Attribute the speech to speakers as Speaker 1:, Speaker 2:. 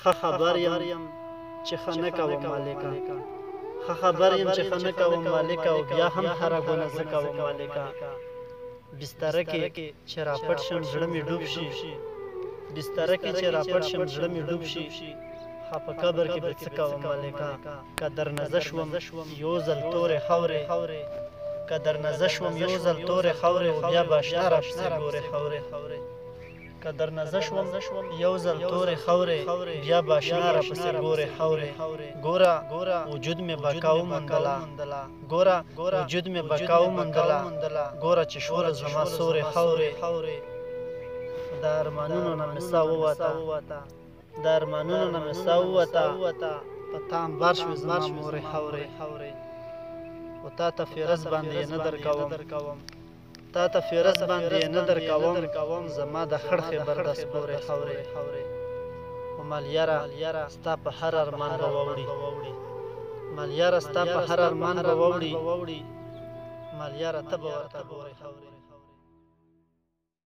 Speaker 1: ښه خبر یم چې ښه نه کوم مالکه، ښه خبر یم چې ښه نه کوم مالکه، او بیا هم هره ګناه زه کوم مالکه. بستره کې چې راپټ شم زړه مې ډوب شي، بستره کې چې راپټ شم زړه مې ډوب شي، ښه په قبر کې به څه کوم مالکه. که درنه زه شوم یو ځل تورې خاورې، که درنه زه شوم یو ځل تورې خاورې، او بیا به اشنا راپسې ګورې خاورې. که درنه زه شوم یو ځل تورې خاورې، بیا به اشنا راپسې ګورې خاورې. ګوره وجود مې بقا وموندله، ګوره وجود مې بقا وموندله، ګوره چې شوله زما سورې خاورې. د ارمانونو نه مې ساه ووته، د ارمانونو نه مې ساه ووته، په تا انبار شوې زما مورې خاورې. خو تا ته فیرز باندې یې نه درکوم، تا ته فیرز باندې یې نه درکوم، زما د خړ خیبر د سپورې خاورې. خو ملیاره ستا په هر ارمان به واوړي، ملیاره ستا په هر ارمان به واوړي، ملیاره ته به ورته ګورې خاورې.